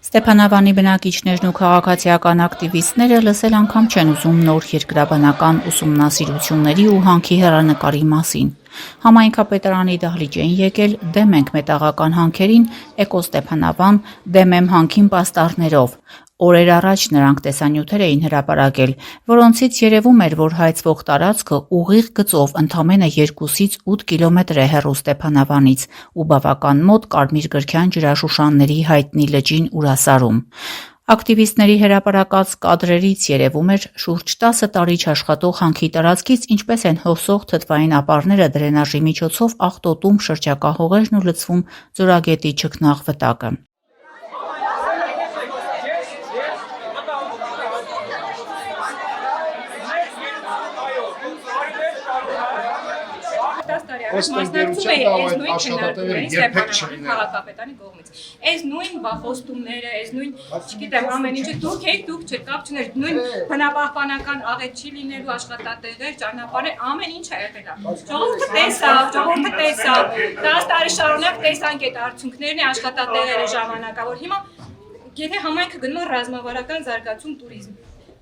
Ստեփանավանի բնակիչներն ու քաղաքացիական ակտիվիստները լսել անգամ չեն ուզում նոր երկրաբանական ուսումնասիրությունների ու հանքի հեռանկարի մասին։ Համայնքապետարանի դահլիճ էին եկել «Դեմ ենք մետաղական հանքերին», «Էկո Ստեփանավան», «Դեմ եմ հանքին» պաստառներով։ Օրեր առաջ նրանք տեսանյութեր էին հրապարակել, որոնցից երևում էր, որ հայցվող տարածքը ուղիղ գծով ընդամենը 2-ից 8 կիլոմետր է հեռու Ստեփանավանից ու բավական մոտ Կարմիր ջրաշուշանների հայտնի լճին Ուրասարում։ Ակտիվիստների հրապարակած կադրերից երևում էր շուրջ 10 տարի չաշխատող հանքի տարածքից ինչպես են հոսող թթվային ապարները դրենաժի միջոցով աղտոտում շրջակա հողերն ու լցվում Ձորագետի չքնաղ վտակը։ Մասնակցում էի այս նույն քննարկումներին Ստեփանավանի քաղաքապետարանի կողմից։ Այս նույն բախոստումները, այս նույն, չգիտեմ, ամեն ինչը դուք եք, դուք չկապ չներ, նույն բնապահպանական աղետ չի լինելու աշխատատեղեր, ճանապարհներ, ամեն ինչ է եղել։ Ժողովուրդը տեսավ, 10 տարի շարունակ տեսանք այդ արդյունքներն է աշխատատեղերը ժամանակավոր։ Հիմա եթե համայնքը գնում է ռազմավարական զարգացում տուրիզմ,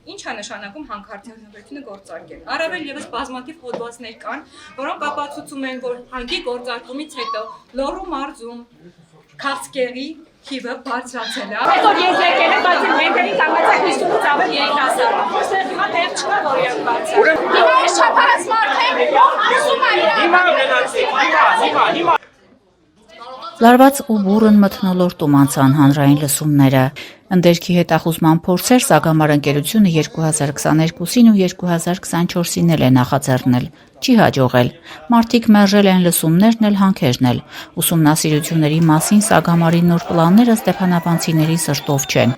ինչ է նշանակում հանքարդյունաբերությունը գործարկել։ Առավել եւս բազմաթիվ հոդվածներ կան, որոնք ապացուցում են, որ հանքի գործարկումից հետո Լոռու մարզում քաղցկեղի թիվը բարձրացել է։ Այսօր ես եկել եմ, բայց մենքերի կամացակցությունից ավելի երիտասարդ։ Ոստեղ հիմա տեղ չկա, որ իրենք բարձր։ Հիմա այս չափարած մարդը ասում է հիմա Լարված ու բուռն մթնոլորտում անցան հանրային լսումները։ Ընդերքի հետախուզման փորձեր Սագամար ընկերությունը 2022-ին ու 2024-ին է նախաձեռնել։ Չի հաջողել։ Մարդիկ մերժել են լսումներն էլ, հանքերն էլ։ Ուսումնասիրությունների մասին Սագամարի նոր պլանները ստեփանավանցիների սրտով չեն։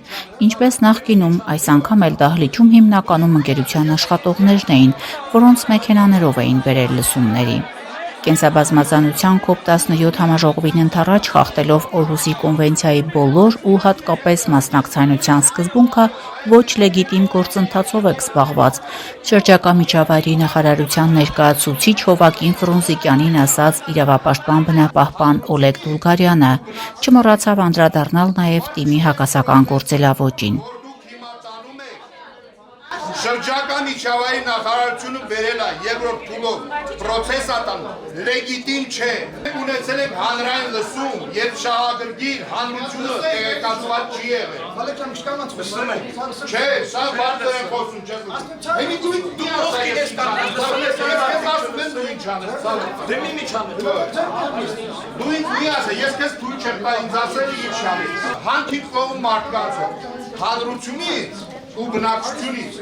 Ինչպես նախկինում, այս անգամ էլ դահլիճում հիմնականում ընկերության աշխատողներն էին, որոնց մեքենաներով էին բերել լսումների։ Կենսաբազմազանության COP17 համաժողովին ընդառաջ խախտելով Օրհուսի կոնվենցիայի բոլոր ու հատկապես մասնակցայնության սկզբունքը ոչ լեգիտիմ գործընթացով է զբաղված։ Շրջակա միջավայրի նախարարության ներկայացուցիչ Հովակին Ֆրունզիկյանին ասաց իրավապաշտպան բնապահպան Օլեգ Դուլգարյանը, չմոռացավ անդրադառնալ նաև թիմի հակասական գործելավոճին։ Շրջակա միջավայրի նախարարությունը վերել է երկրորդ փուլով պրոցեսատան լեգիտիմ չէ։ Ունեցել ենք հանրային լսում, երբ շահագրգիռ հանրությունը տեղեկացված չի եղել։ Չէ, սա բարձր է խոսում, դու ինձ մի ասա, ես քեզ թույլ չեմ տա ինձ ասել ինչ անես։ Հանքի կողմ մարդկանց հանրությունից ու բնակչությունից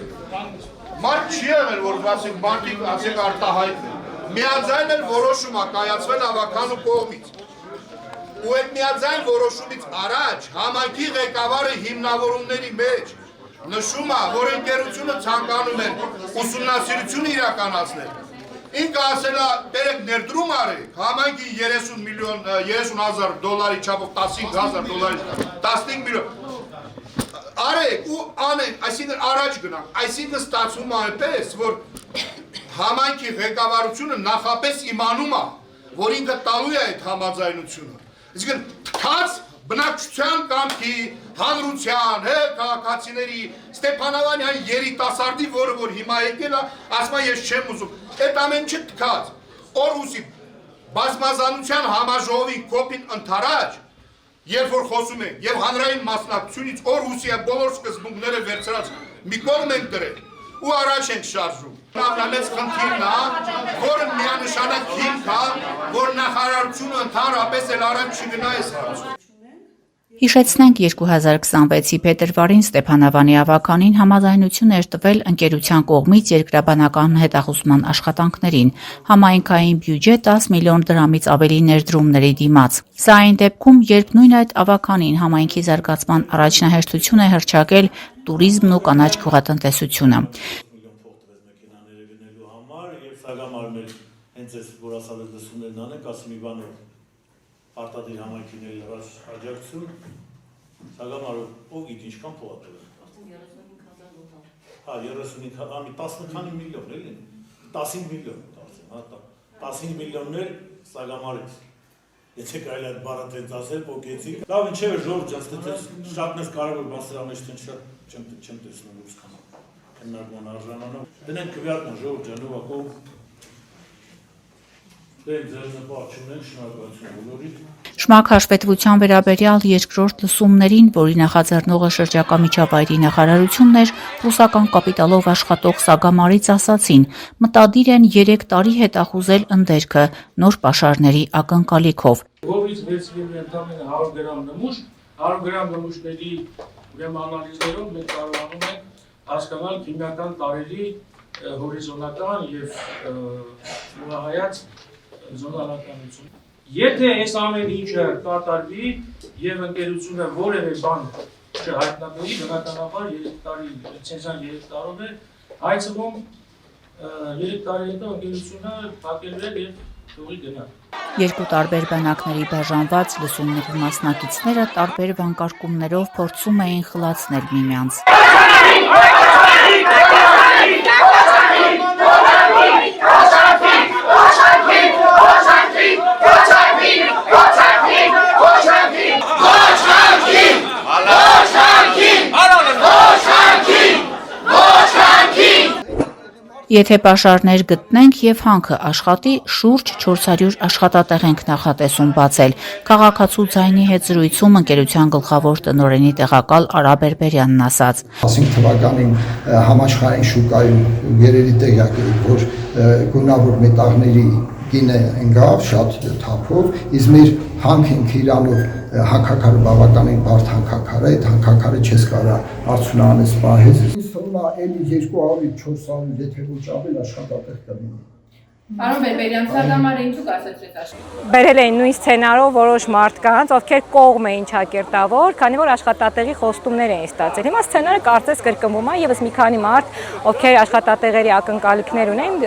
մարդ չի եղել, որ ասենք մարդիկ ասենք արտահայտել։ Միաձայն էլ որոշում է կայացվել ավականու կողմից։ Ու այդ միաձայն որոշումից առաջ համայնքի ղեկավարը հիմնավորումների մեջ նշում է, որ ընկերությունը ցանկանում է ուսումնասիրություն իրականացնել։ Ինքը ասել է, բերեք ներդրում արեք, համայնքի 30,000 դոլարի չափով 15,000 դոլարի 15 միլիոն արեք ու անենք, այսինքն առաջ գնանք, այսինքն ստացվում է այնպես, որ համայնքի ղեկավարությունը նախապես իմանում է, որ ինքը տալու է այդ համաձայնությունը։ Այսինքն թքած բնակչության կամքի, հանրության, քաղաքացիների, Ստեփանավանյան երիտասարդի, որը հիմա եկել է, ասում է ես չեմ ուզում։ Այդ ամեն ինչը թքած։ Օրհուսի բազմազանության համաժողովի COP-ին ընդառաջ երբ որ խոսում ենք եւ հանրային մասնակցությունից Օրհուսիա բոլոր սկզբունքները վերցրած մի կողմ ենք դրել ու առաջ ենք շարժում։ Ամենամեծ խնդիրն է, որը միանշանակ հիմք է, որ նախարարությունը ընդհանրապես էլ առաջ չգնա այս հարցում։ Հիշեցնենք 2026-ի փետրվարին Ստեփանավանի ավականին համաձայնություն էր տվել ընկերության կողմից երկրաբանական հետախուզման աշխատանքներին, համայնքային բյուջե 10 միլիոն դրամից ավելի ներդրումների դիմաց։ Սա այն դեպքում, երբ նույն այդ ավականին համայնքի զարգացման առաջնահերթություն է հռչակել տուրիզմն ու կանաչ գյուղատնտեսությունը։ Արտադիր համայնքների հրաշ աջակցություն, Սագամարը ով գիտի ինչքան փող է տվել։ 35 քանի միլիոն էլի, 15 միլիոն, 15 միլիոններ Սագամարից։ Եթե կարելի այդ բառը տենց ասել, փոքեցիկ։ Լավ, ինչեւ Ժորժ, ասես շատ մեծ կարևոր բան սրա մեջ տեն շատ չեմ տեսնում ուրս կամ քննարկման արժանանով։ Դնենք քվեարկն Ժորժ ջանովակով։ Դե ձեզ նպատակն շնորհակալություն բոլորիդ։ Շմակ հաշվետվության վերաբերյալ երկրորդ լսումներին, որի նախաձեռնողը շրջակա միջավայրի նախարարությունն էր, ռուսական կապիտալով աշխատող Սագամարից ասացին, մտադիր են 3 տարի հետախուզել ընդերքը նոր պաշարների ակնկալիքով։ Որից վերցրել են ընդամենը 100 գրամ նմուշ, 100 գրամ նմուշների անալիզներով մենք կարողանում ենք հասկանալ քիմիական տարերի հորիզոնական եւ ուղղահայաց զոնալականություն։ Եթե այս ամեն ինչը կատարվի եւ ընկերությունը որևէ բան չհայտնաբերի, բնականաբար 3 տարի լիցենզիան 3 տարով է, այցելում 3 տարի հետո ընկերությունը փակելու է եւ թողի գնա։ Երկու տարբեր բանակների բաժանված լսումների մասնակիցները տարբեր վանկարկումներով փորձում էին խլացնել միմյանց։ Եթե պաշարներ գտնենք եւ հանքը աշխատի, շուրջ 400 աշխատատեղ ենք նախատեսում բացել։ Քաղաքացու ձայնի հետ զրույցում ընկերության գլխավոր տնօրենի տեղակալ Արա Բերբերյանն ասաց. 15 թվականին համաշխարհային շուկայում գերերի տեղյակ էի, որ գունավոր մետաղների գինը ընկավ շատ թափով, իսկ մեր հանքինք Իրանով հանքաքարը բավականին բարդ հանքաքար է, այդ հանքաքարը չես կարա արդյունահանես պահես։ Ինձ թվում է էլի 200-400 եթե ոչ ավել աշխատատեղ կլինի։ Պարոն Բերբերյան, Սագամարը ինչու կասեցրեց աշխատել։ Բերել էին նույն սցենարով որոշ մարդկանց, ովքեր կողմ էին ճակերտավոր, քանի որ աշխատատեղի խոստումներ էին ստացել։ Հիմա սցենարը կարծես կրկնվում է, եւս մի քանի մարդ, ովքեր աշխատատեղերի ակնկալիքներ ունեն,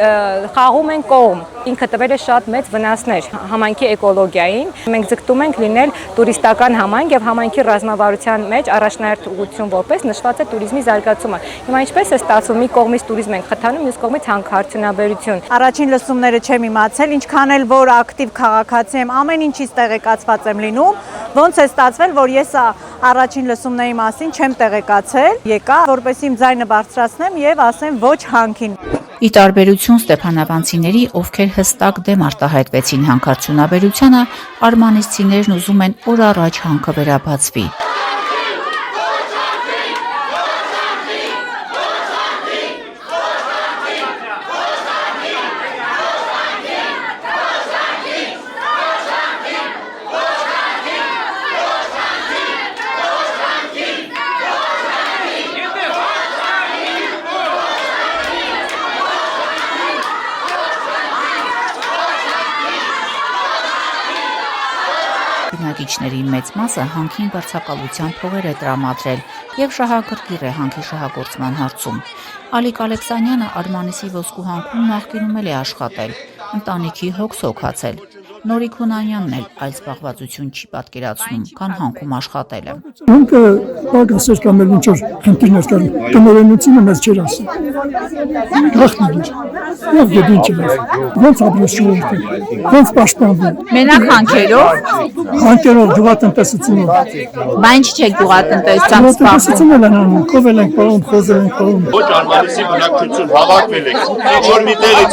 խաղում են կողմ։ Ինքը տվել է շատ մեծ վնասներ համայնքի էկոլոգիային։ Մենք ձգտում ենք լինել տուրիստական համայնք եւ համայնքի ռազմավարության մեջ առաջնահերթ ուղղություն որպես նշված է туриզմի զարգացումը։ Հիմա ինչպես է ստացվում, մի կողմից туриզմ ենք խթանում, մյուս կողմից հանքարդյունաբերություն։ Առաջին լսումները չեմ իմացել, ինչքան էլ որ ակտիվ քաղաքացի եմ, ամեն ինչից տեղեկացված եմ լինում, ոնց է ստացվել, որ ես առաջին լսումների մասին չեմ տեղեկացել, եկա, որպեսզի իմ ձայնը բարձրացնեմ եւ ասեմ ոչ հանքին։ Ի տարբերություն ստեփանավանցիների, ովքեր հստակ դեմ արտահայտվեցին հանքարդյունաբերությանը, արմանիսցիներն ուզում են օր առաջ հանքը վերաբացվի։ Բնակիչների մեծ մասը հանքին վարձակալության փողեր է տրամադրել եւ շահագրգիռ է հանքի շահագործման հարցում։ Ալիկ Ալեքսանյանը Արմանիսի ոսկու հանքում նախկինում է աշխատել, ընտանիքի հոգս հոգացել։ Նորիկ Հունանյանն էլ այլ զբաղվածություն չի պատկերացնում, քան հանքում աշխատելը։ Հանքը պակասեր կամ էլ ինչ-որ խնդիրներ կան, տնօրենությունը մեզ չէր ասում։ Գաղտնի էր։ Եվ գետ ինչ էր։ Ոնց ապրես շուրջը, ոնց պաշտպանվում։ Մենակ հանքերով։ Հանքերով գյուղատնտեսությունով։ Բա ինչ չէ գյուղատնտեսությամբ զբաղվում։ Էլ անում, կովել ենք պարում, խոզել ենք պարում։ Ոչ Արմանիսի բնակչություն հավաքվել եք, ինչ-որ մի տեղից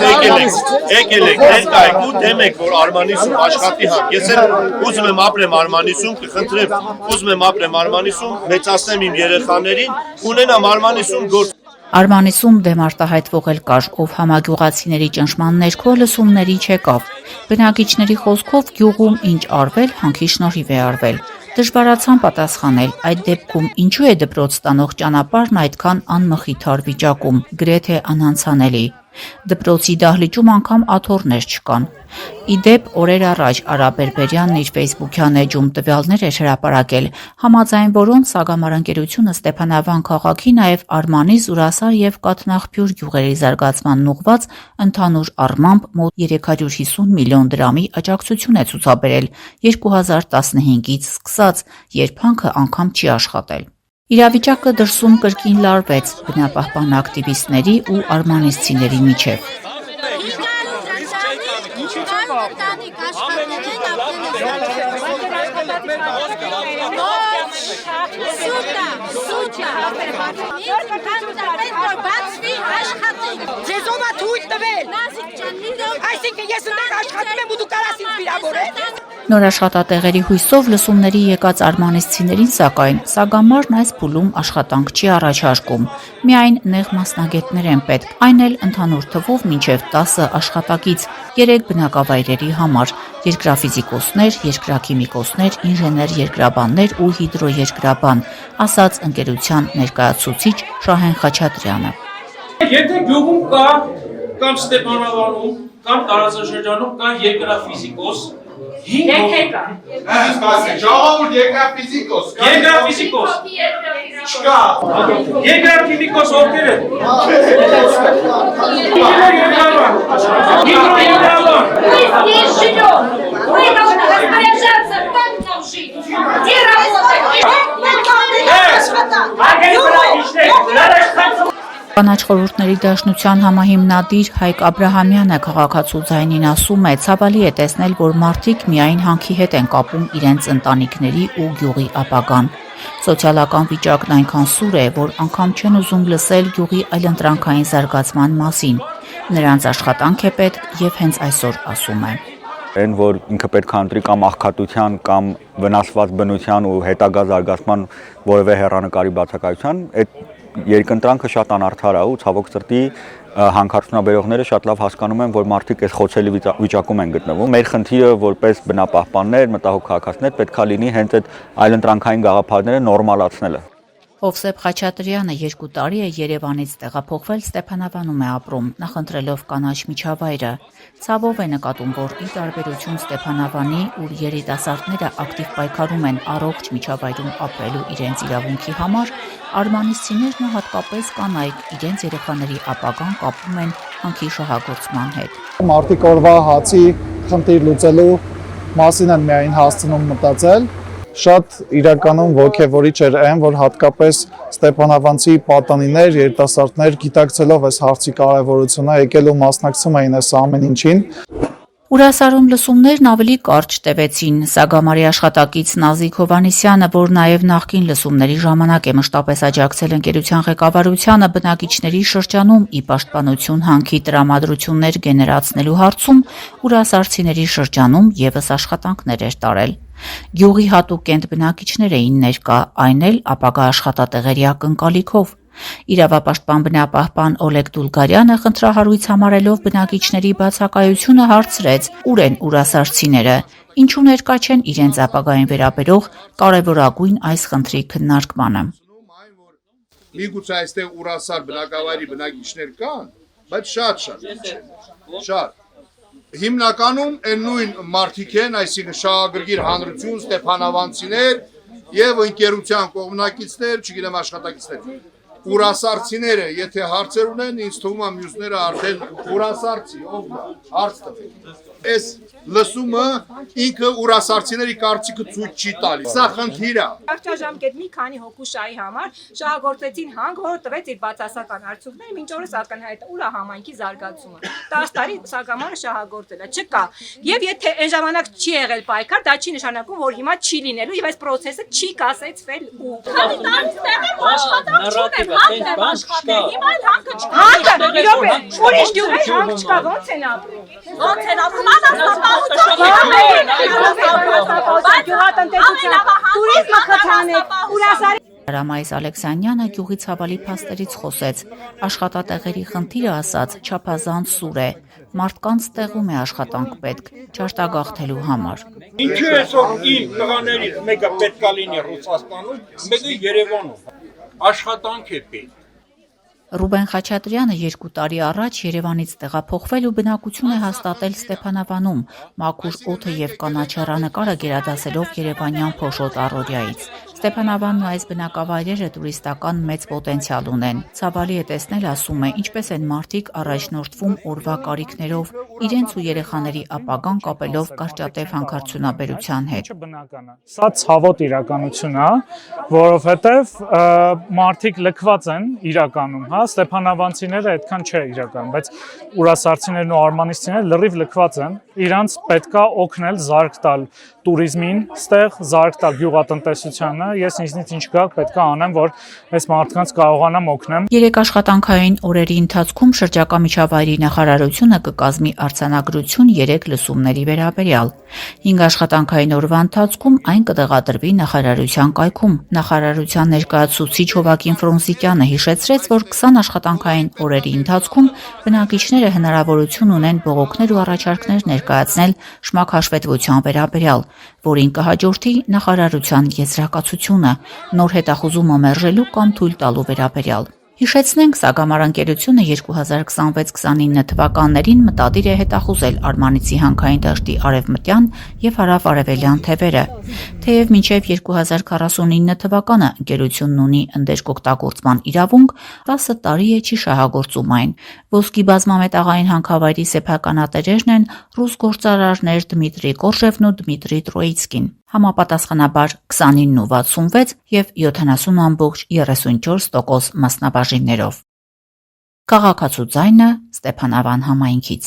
եկել եք, ներկա եք ու դեմ եք, որ Արմանիսում աշխատի հանք։ Ես էլ ուզում եմ ապրեմ Արմանիսում, կխնդրեմ, ուզում եմ ապրեմ Արմանիսում, մեծացնեմ իմ երեխաներին, ունենամ Արմանիսում գործ։ Արմանիսում դեմ արտահայտվող էլ կար, ով համագյուղացիների ճնշման ներքո լսումների չեկավ։ Բնակիչների խոսքով գյուղում ինչ արվել, հանքի շնորհիվ է արվել։ Դժվարացան պատասխանել, այդ դեպքում ինչու է դպրոց ստանող ճանապարհն այդքան անմխիթար վիճակում, գրեթե անանցանելի։ Դպրոցի դահլիճում անգամ աթոռներ չկան։ Ի դեպ, օրեր առաջ Արա Բերբերյանն իր Facebook-յան էջում տվյալներ էր հրապարակել, համաձայն որոնց Սագամար ընկերությունը Ստեփանավան քաղաքի նաև Արմանի, Զուրասար եւ Կաթնաղբյուր գյուղերի զարգացման ուղղված ընդհանուր առմամբ մոտ 350 միլիոն դրամի աջակցություն է ցուցաբերել 2015-ից սկսած, երբ հանքը անգամ չի աշխատել։ Իրավիճակը դրսում կրկին լարվեց բնապահպան ակտիվիստների ու արմանիսցիների միջև։ բացվի աշխատենք։ Ձեզ ով է թույլ տվել։ Այսինքն ես ընդեղ աշխատում եմ ու դու կարաս ինձ վիրավորել։ Նոր աշխատատեղերի հույսով լսումների եկած արմանիստիներին, սակայն Սագամարն այս փուլում աշխատանք չի առաջարկում։ Միայն նեղ մասնագետներ են պետք, այն էլ ընդհանուր թվով մինչև 10 աշխատակից 3 բնակավայրերի համար՝ երկրաֆիզիկոսներ, երկրաքիմիկոսներ, ինժեներ-երկրաբաններ ու հիդրոերկրաբան, ասաց ընկերության ներկայացուցիչ Շահեն Խաչատրյանը։ Եթե գյուղում կա կամ Ստեփանավանում կամ տարածաշրջանում կա երկրաֆիզիկոս, Երկեկա։ Ժողովուրդ երկրաֆիզիկոս։ Երկրաֆիզիկոս։ Չկա։ Երկրաքիմիկոս ովքեր են։ Կանաչ խորհուրդների դաշնության համահիմնադիր Հայկ Աբրահամյանը քաղաքացու ձայնին ասում է, ցավալի է տեսնել, որ մարդիկ միայն հանքի հետ են կապում իրենց ընտանիքների ու գյուղի ապագան։ Սոցիալական վիճակն այնքան սուր է, որ անգամ չեն ուզում լսել գյուղի այլընտրանքային զարգացման մասին։ Նրանց աշխատանք է պետք եւ հենց այսօր ասում է։ Այն որ ինքը պետք է ընտրի կամ աղքատության կամ վնասված բնության ու հետագա զարգացման որևէ հեռանկարի բացակայության, այդ երկընտրանքը շատ անարդար է ու ցավոք սրտի հանքարդյունաբերողները շատ լավ հասկանում են, որ մարդիկ այս խոցելի վիճակում են գտնվում։ Մեր խնդիրը որպես բնապահպաններ, մտահոգ քաղաքացիներ պետք է լինի հենց այդ այլընտրանքային գաղափարները նորմալացնելը։ Հովսեփ Խաչատրյանը 2 տարի է Երևանից տեղափոխվել Ստեփանավանում է ապրում, նախընտրելով կանաչ միջավայրը։ Ցավով է նկատում, որ ի տարբերություն Ստեփանավանի, ուր երիտասարդները ակտիվ պայքարում են առողջ միջավայրում ապրելու իրենց իրավունքի համար, արմանիստիներն ու հատկապես կանայք իրենց երեխաների ապագան կապում են հանքի շահագործման հետ։ Մարդիկ օրվա հացի խնդիր լուծելու մասին են միայն հասցնում մտածել։ Շատ իրականում ոգևորիչ էր այն, որ հատկապես Ստեփանավանցի պատանիներ, երիտասարդներ գիտակցելով այս հարցի կարևորությունը եկել ու մասնակցում էին այս ամեն ինչին։ Ուրասարում լսումներն ավելի կարճ տևեցին։ Սագամարի աշխատակից Նազիկ Հովհաննիսյանը, որ նաև նախկին լսումների ժամանակ է մշտապես աջակցել ընկերության ղեկավարությանը բնակիչների շրջանում ի պաշտպանություն հանքի տրամադրություններ գեներացնելու հարցում, ուրասարցիների շրջանում ևս աշխատանքներ էր տարել։ Գյուղի հատուկ կենտբնակիչներ էին ներկա, այն էլ ապագա աշխատատեղերի ակնկալիքով։ Իրավապաշտպան բնապահպան Օլեգ Դուլգարյանը խնդրահարույց համարելով բնակիչների բացակայությունը հարցրեց, ուր են ուրասարցիները, ինչու ներկա չեն իրենց ապագային վերաբերող կարևորագույն այս խնդրի քննարկմանը։ Միգուցե այստեղ ուրասար բնակավայրի բնակիչներ կան, բայց շատ։ Հիմնականում այն նույն մարդիկ են, այսինքն շահագրգիռ հանրություն, ստեփանավանցիներ եւ ընկերության կողմնակիցներ, չգիտեմ աշխատակիցներ։ Ուրասարցիները, եթե հարցեր ունեն, ինձ թվում է մյուսները արդեն ուրասարցի, ով հարց տվեք։ Այս լսումը ինքը ուրասարցիների կարծիքը ցույց չի տալիս։ Սա խնդիր է։ Կարճաժամկետ մի քանի հոգու շահի համար շահագործեցին հանք, որը տվեց իր բացասական արդյունքները, մինչ օրս ակնհայտ է ուր է համայնքի զարգացումը։ 10 տարի Սագամարը շահագործել է, չկա։ Եվ եթե այն ժամանակ չի եղել պայքար, դա չի նշանակում, որ հիմա չի լինելու եւ այս process-ը չի կասեցվել ու։ Քանի տարի հիմա հանքը չկա։ Հանքը, իրոք, ուրիշ գյուղի հանք չկա, ո՞նց են ապրում։ Ո՞նց են ապրում։ Ռամայիս Ալեքսանյանը գյուղի ցավալի փաստերից խոսեց, աշխատատեղերի խնդիրը ասաց չափազանց սուր է, մարդկանց տեղում է աշխատանք պետք, չարտագաղթելու համար։ Ինչու այսօր իմ տղաներից մեկը պետք է լինի Ռուսաստանում, մեկը Երևանում, աշխատանք է պետք։ Ռուբեն Խաչատրյանը 2 տարի առաջ Երևանից տեղափոխվել ու բնակություն է հաստատել Ստեփանավանում, մաքուր օդը եւ կանաչ հեռանկարը գերադասելով երևանյան փոշոտ առօրյայից։ Ստեփանավանն ու այս բնակավայրերը տուրիստական մեծ պոտենցիալ ունեն։ Ցավալի է տեսնել, ասում է, ինչպես են մարդիկ առաջնորդվում օրվա կարիքներով, իրենց ու երեխաների ապագան կապելով կարճատև հանքարդյունաբերության հետ։ Սա ցավոտ իրականություն է, որովհետեւ մարդիկ լքված են իրականում, հա, Ստեփանավանցիները այդքան չէ իրականում, բայց ուրասարցիներն ու արմանիստիները լրիվ լքված են Իրանց պետքա օգնել զարգ տալ տուրիզմին, ստեղ զարգ տալ գյուղատնտեսությանը, ես ինձնից ինչ գա պետքա անեմ, որ այս մարդկանց կարողանամ օգնեմ։ Երեք աշխատանքային օրերի ընթացքում շրջակա միջավայրի նախարարությունը կկազմի արձանագրություն 3 լսումների վերաբերյալ։ 5 աշխատանքային օրվա ընթացքում այն կտեղադրվի նախարարության կայքում։ Նախարարության ներկայացուցիչ Հովակին Ֆրոնզիկյանը հիշեցրեց, որ 20 աշխատանքային օրերի ընթացքում բնակիչները հնարավորություն ունեն բողոքներ ու առաջարկներ ներկայացնել շմակ վերաբերյալ, որին կհաջորդի նախարարության եզրակացությունը նոր հետախուզումը մերժելու կամ թույլ տալու վերաբերյալ։ Հիշեցնենք, Սագամար-ընկերությունը 2026-29 թվականներին մտադիր է հետախուզել Արմանիցի հանքային դաշտի արևմտյան եւ հարավ-արևելյան թևերը։ Թեև մինչև 2049 թվականը ընկերությունն ունի ընդերկօգտագործման իրավունք, 10 տարի է չի շահագործում այն։ Ոսկի բազմամետաղային հանքավայրի սեփականատերերն են ռուս գործարարներ Դմիտրի Կորժևն ու Դմիտրի Տրոիցկին, համապատասխանաբար 29 ու 66 եւ 70.34% մասնաբաժիններով։ Քաղաքացու ձայնը Ստեփանավան համայնքից։